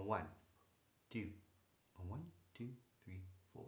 1, 2, a 1, 2, 3, 4.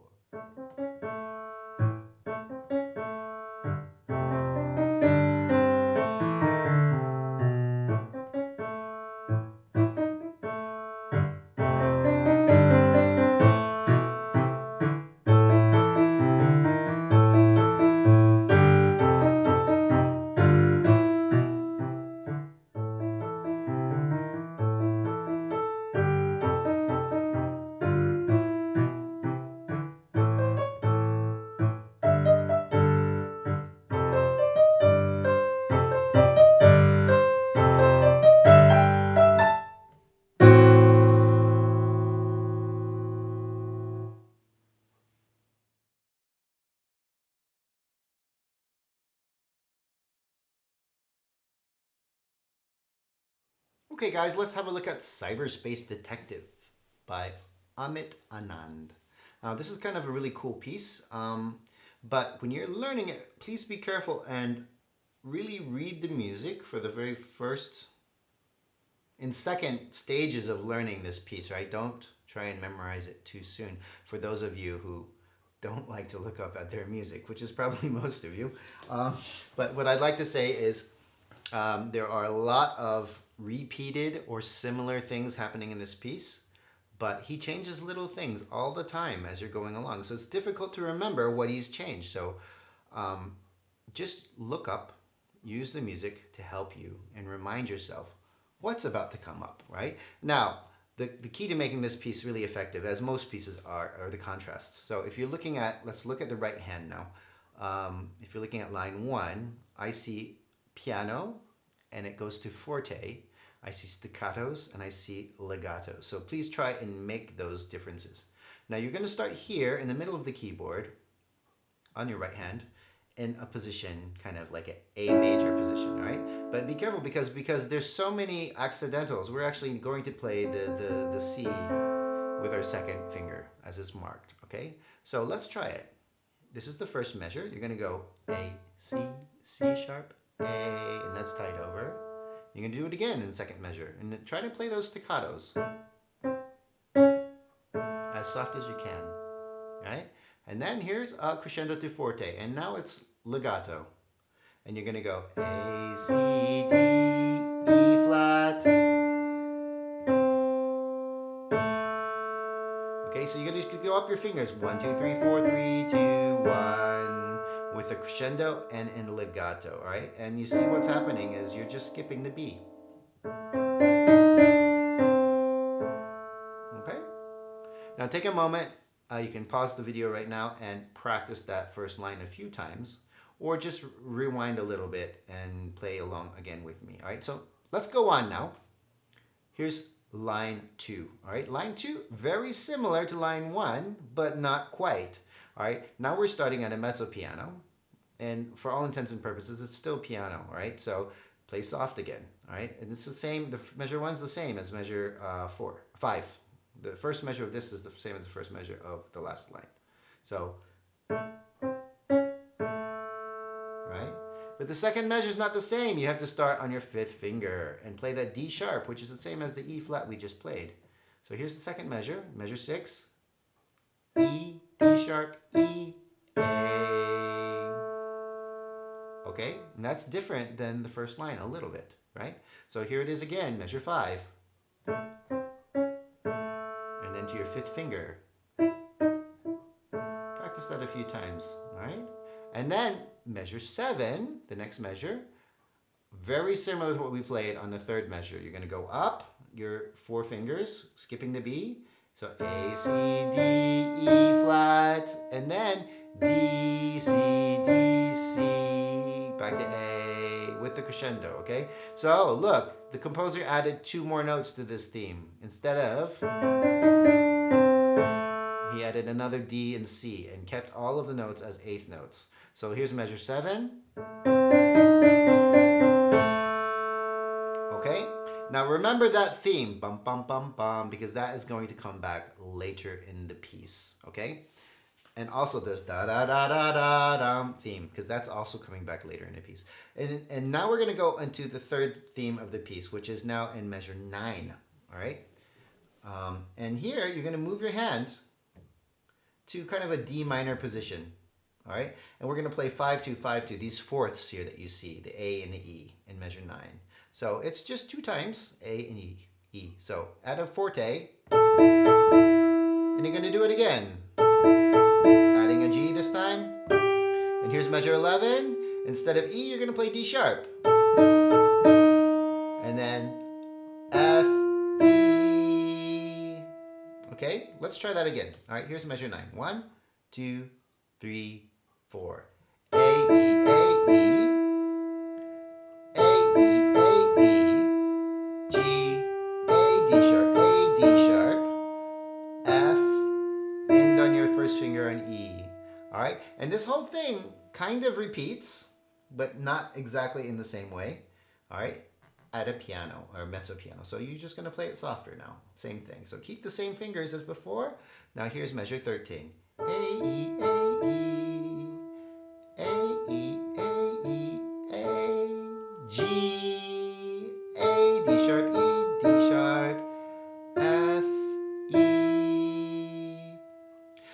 Okay, guys, let's have a look at Cyberspace Detective by Amit Anand. Now, this is kind of a really cool piece, but when you're learning it, please be careful and really read the music for the very first and second stages of learning this piece, right? Don't try and memorize it too soon. For those of you who don't like to look up at their music, which is probably most of you. But what I'd like to say is there are a lot of repeated or similar things happening in this piece, but he changes little things all the time as you're going along. So it's difficult to remember what he's changed. So just look up, use the music to help you and remind yourself what's about to come up, right? Now, the key to making this piece really effective, as most pieces are the contrasts. So if you're looking at, let's look at the right hand now. If you're looking at line 1, I see piano, and it goes to forte. I see staccatos and I see legato. So please try and make those differences. Now you're going to start here in the middle of the keyboard on your right hand in a position kind of like an A major position, right? But be careful because there's so many accidentals. We're actually going to play the C with our second finger as it's marked, okay? So let's try it. This is the first measure. You're going to go A, C, C sharp, A, and that's tied over. You're going to do it again in the second measure. And try to play those staccatos as soft as you can, right? And then here's a crescendo to forte. And now it's legato. And you're going to go A, C, D, E flat. Okay, so you're going to go up your fingers. 1, 2, 3, 4, 3, 2, 1. With a crescendo and in legato, all right? And you see what's happening is you're just skipping the B. Okay? Now take a moment. You can pause the video right now and practice that first line a few times, or just rewind a little bit and play along again with me, all right? So let's go on now. Here's line 2, all right? Line 2, very similar to line 1, but not quite. All right, now we're starting at a mezzo piano, and for all intents and purposes, it's still piano, all right? So play soft again, all right? And it's the same, the measure 1's the same as measure 5. The first measure of this is the same as the first measure of the last line. So, right? But the second measure is not the same. You have to start on your 5th finger and play that D sharp, which is the same as the E flat we just played. So here's the second measure, measure 6, E, D sharp, E, A. Okay, and that's different than the first line a little bit, right? So here it is again, measure 5. And then to your 5th finger. Practice that a few times, all right? And then measure 7, the next measure, very similar to what we played on the 3rd measure. You're going to go up your 4 fingers, skipping the B. So A, C, D, E flat, and then D, C, D, C, back to A with the crescendo, okay? So look, the composer added 2 more notes to this theme. Instead of, he added another D and C and kept all of the notes as 8th notes. So here's measure 7. Okay? Now remember that theme, bum, bum, bum, bum, because that is going to come back later in the piece, okay? And also this da-da-da-da-da-dum theme, because that's also coming back later in the piece. And now we're going to go into the 3rd theme of the piece, which is now in measure 9, all right? And here you're going to move your hand to kind of a D minor position. All right, and we're going to play 5-2, 5-2, these fourths here that you see, the A and the E in measure 9. So it's just 2 times A and E. E. So add a forte, and you're going to do it again. Adding a G this time. And here's measure 11. Instead of E, you're going to play D sharp. And then F, E. Okay, let's try that again. All right, here's measure 9. 1, 2, 3, 4. A, E, A, E. A, E, A, E. G, A, D sharp, A, D sharp. F, end on your first finger on E. All right, and this whole thing kind of repeats, but not exactly in the same way. All right, at a piano or mezzo piano. So you're just going to play it softer now. Same thing. So keep the same fingers as before. Now here's measure 13. A, E, A, E. A, E, A, E, A. G, A, D sharp, E, D sharp. F, E.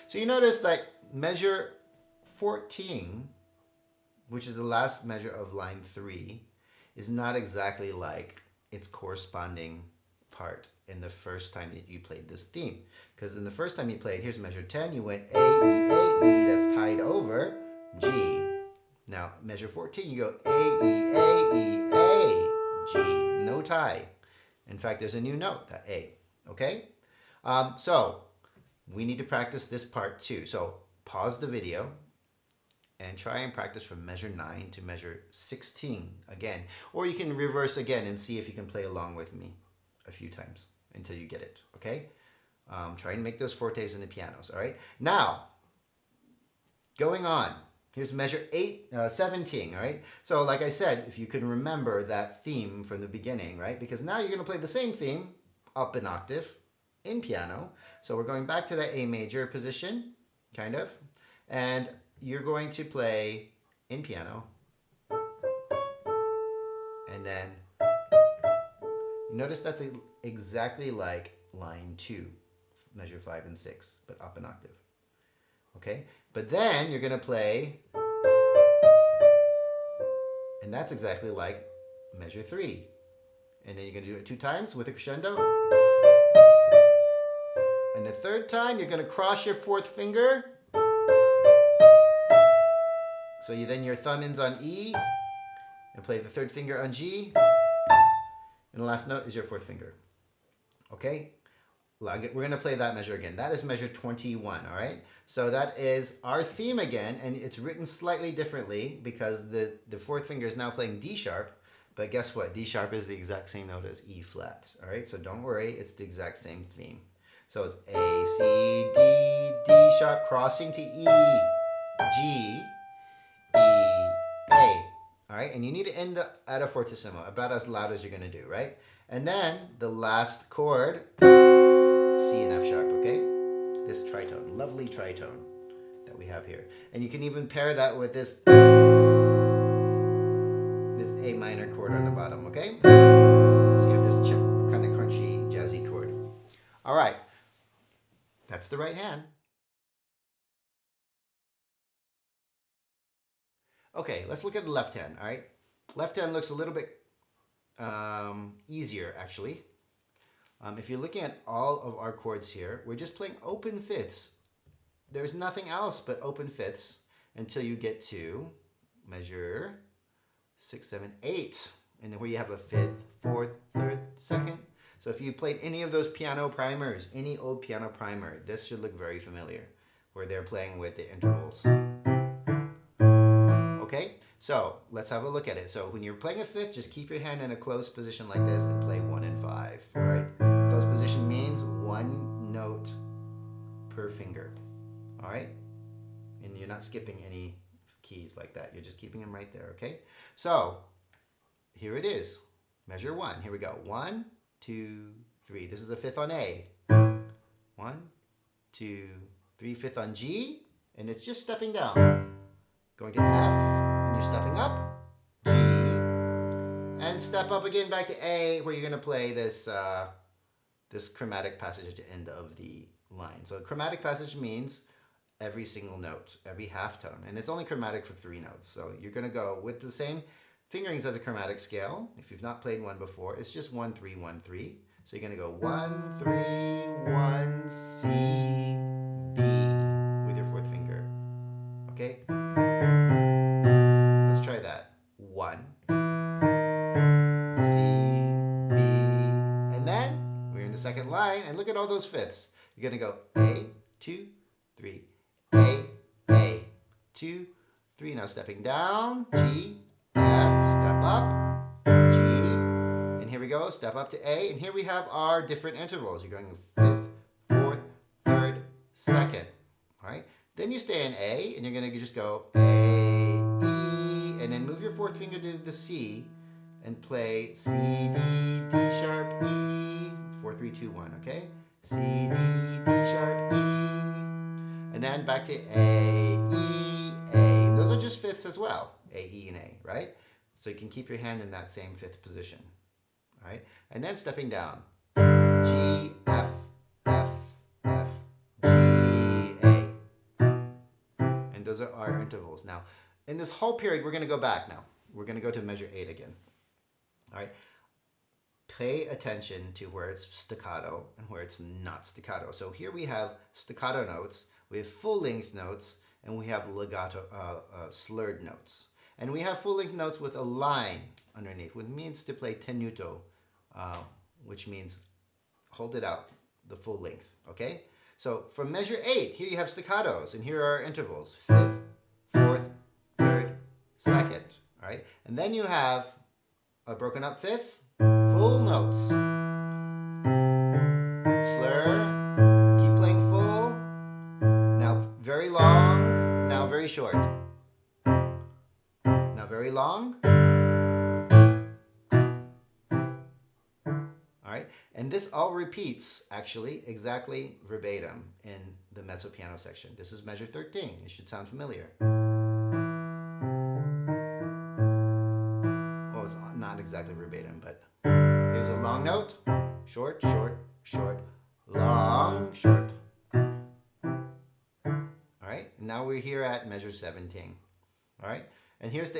So you notice like measure 14, which is the last measure of line 3, is not exactly like its corresponding part in the first time that you played this theme. Because in the first time you played, here's measure 10, you went A, E, A, E, that's tied over G. Now, measure 14, you go A, E, A, E, A, G, no tie. In fact, there's a new note, that A, okay? So, we need to practice this part too. So, pause the video and try and practice from measure 9 to measure 16 again. Or you can reverse again and see if you can play along with me a few times until you get it, okay? Try and make those fortes in the pianos, all right? Now, going on. Here's measure 17, all right? So like I said, if you can remember that theme from the beginning, right? Because now you're going to play the same theme up an octave in piano. So we're going back to that A major position, kind of. And you're going to play in piano. And then you notice that's exactly like line 2, measure 5 and 6, but up an octave. Okay? But then you're going to play, and that's exactly like measure 3. And then you're going to do it 2 times with a crescendo. And the third time, you're going to cross your 4th finger. So then your thumb ends on E, and play the 3rd finger on G. And the last note is your 4th finger. Okay? We're going to play that measure again. That is measure 21, all right? So that is our theme again, and it's written slightly differently because the 4th finger is now playing D sharp, but guess what? D sharp is the exact same note as E flat, all right? So don't worry, it's the exact same theme. So it's A, C, D, D sharp, crossing to E, G, E, A, all right? And you need to end at a fortissimo, about as loud as you're going to do, right? And then the last chord, C and F sharp, okay? This tritone, lovely tritone that we have here. And you can even pair that with this A minor chord on the bottom, okay? So you have this kind of crunchy, jazzy chord. All right, that's the right hand. Okay, let's look at the left hand, all right? Left hand looks a little bit easier, actually. If you're looking at all of our chords here, we're just playing open fifths. There's nothing else but open fifths until you get to measure 6, 7, 8. And then where you have a 5th, 4th, 3rd, 2nd. So if you played any of those piano primers, any old piano primer, this should look very familiar, where they're playing with the intervals. Okay, so let's have a look at it. So when you're playing a 5th, just keep your hand in a closed position like this and play 1 and 5, all right? Closed position means 1 note per finger, all right? And you're not skipping any keys like that. You're just keeping them right there, okay? So here it is, measure 1. Here we go, 1, 2, 3. This is a 5th on A. 1, 2, 3, 5th on G, and it's just stepping down. Going to F, and you're stepping up, G, and step up again back to A, where you're going to play this this chromatic passage at the end of the line. So chromatic passage means every single note, every half tone, and it's only chromatic for 3 notes. So you're going to go with the same fingerings as a chromatic scale. If you've not played one before, it's just 1 3 1 3. So you're going to go 1 3 1 C B with your 4th finger. Okay? Let's try that. 1 C B, and then we're in the second line, and look at all those fifths. You're going to go A 2 3 A 2 3. Now stepping down, G F, step up, G, and here we go, step up to A, and here we have our different intervals. You're going 5th, 4th, 3rd, 2nd. All right, then you stay in A, and you're going to just go A, E, and then move your 4th finger to the C and play C, D, D sharp, E, 4 3 2 1. Okay, C, D, D sharp, E, and then back to A, E, A. Those are just fifths as well, A, E, and A, right? So you can keep your hand in that same 5th position, all right? And then stepping down, G, F, F, F, G, A. And those are our intervals. Now, in this whole period, we're going to go back now. We're going to go to measure 8 again, all right? Pay attention to where it's staccato and where it's not staccato. So here we have staccato notes, we have full-length notes, and we have legato, slurred notes. And we have full-length notes with a line underneath, which means to play tenuto, which means hold it out, the full length, okay? So from measure 8, here you have staccatos, and here are intervals, 5th, 4th, 3rd, 2nd, all right? And then you have a broken up 5th, full notes, slur, keep playing full, now very long, now very short, now very long, all right? And this all repeats, actually, exactly verbatim in the mezzo piano section. This is measure 13. It should sound familiar. Well, it's not exactly verbatim, but here's a long note, short, short, short, long, short. All right, and now we're here at measure 17. All right, and here's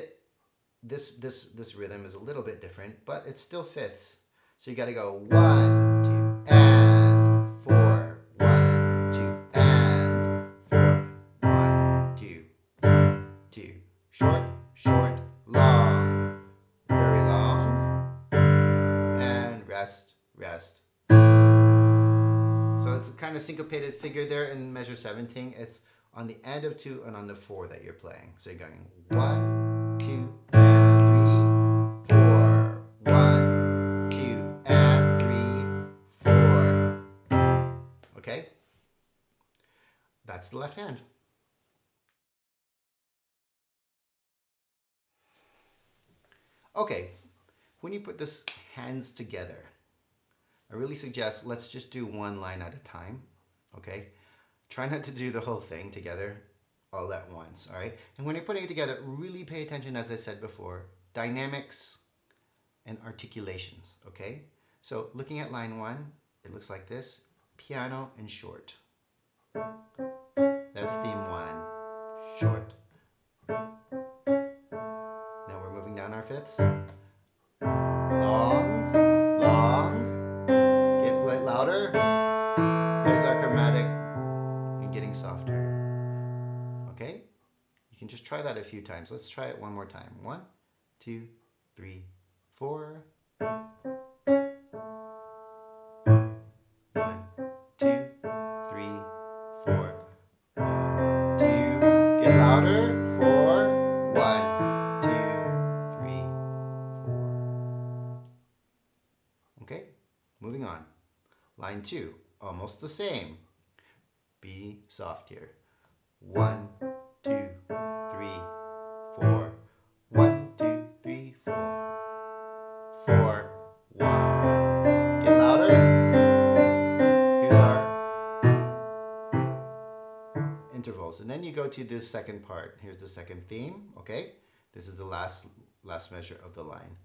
this rhythm is a little bit different, but it's still fifths. So you got to go 1, 2, and 4, 1, 2, and 4, 1, 2, 1, 2, short, short, long, very long, and rest, rest. So it's a kind of syncopated figure there in measure 17. It's on the end of 2 and on the 4 that you're playing. So you're going 1, 2, and 3, 4, 1, 2, and 3, 4. Okay? That's the left hand. Okay, when you put this hands together, I really suggest let's just do one line at a time, okay? Try not to do the whole thing together all at once, all right? And when you're putting it together, really pay attention, as I said before, dynamics and articulations, okay? So looking at line 1, it looks like this, piano and short. That's theme 1, short. Now we're moving down our fifths. Long, long, get louder. There's our chromatic and getting softer. Okay? You can just try that a few times. Let's try it one more time. 1, 2, 3, 4. 1, 2, 3, 4. 1, 2. Get louder. 4. 1, 2, 3, 4. Okay? Moving on. Line 2, almost the same. Be soft here. 1, 2, 3, 4. 1, 2, 3, 4. 4, 1. Get louder. Here's our intervals. And then you go to this second part. Here's the second theme, okay? This is the last measure of the line.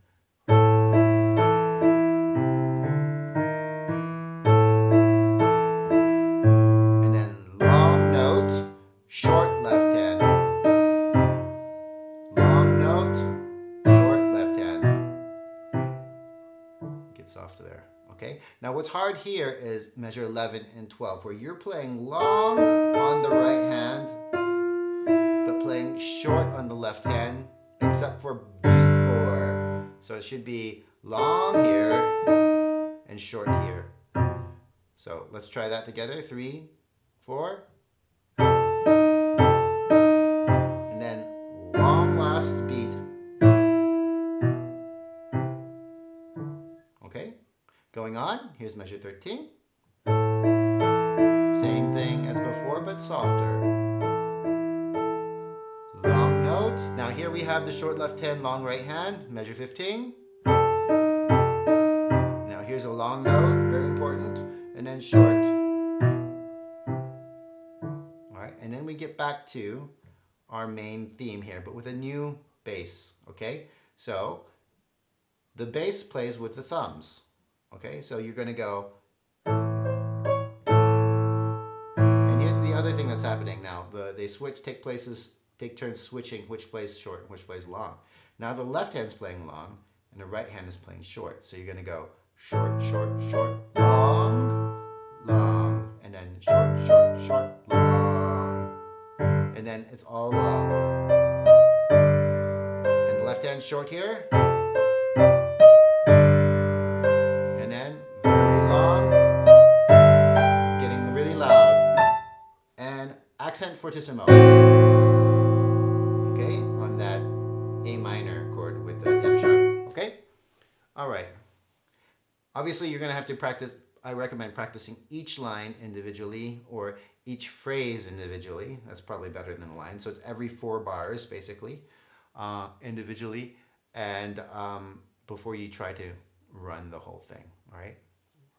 Now what's hard here is measure 11 and 12, where you're playing long on the right hand, but playing short on the left hand, except for beat 4. So it should be long here and short here. So let's try that together. 3, 4. And then long last beat. Okay, going on. Here's measure 13. Same thing as before, but softer. Long note. Now here we have the short left hand, long right hand, measure 15. Now here's a long note, very important, and then short. All right, and then we get back to our main theme here, but with a new bass, okay? So the bass plays with the thumbs, okay? So you're gonna go, and here's the other thing that's happening now. They switch, take turns switching which plays short and which plays long. Now the left hand's playing long and the right hand is playing short. So you're gonna go short, short, short, long, long, and then short, short, short, long, and then it's all long. And the left hand's short here, and then very long, getting really loud, and accent fortissimo. Okay, on that A minor chord with the F sharp, okay? All right. Obviously, you're going to have to practice. I recommend practicing each line individually or each phrase individually. That's probably better than a line. So it's every 4 bars, basically, individually, and before you try to run the whole thing, all right?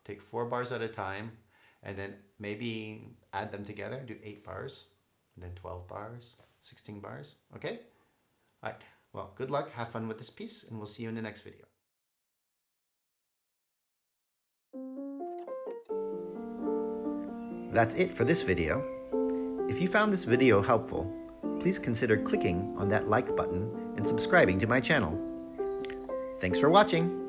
Take 4 bars at a time, and then maybe add them together, do 8 bars, and then 12 bars. 16 bars, okay? All right, well, good luck, have fun with this piece, and we'll see you in the next video. That's it for this video. If you found this video helpful, please consider clicking on that like button and subscribing to my channel. Thanks for watching.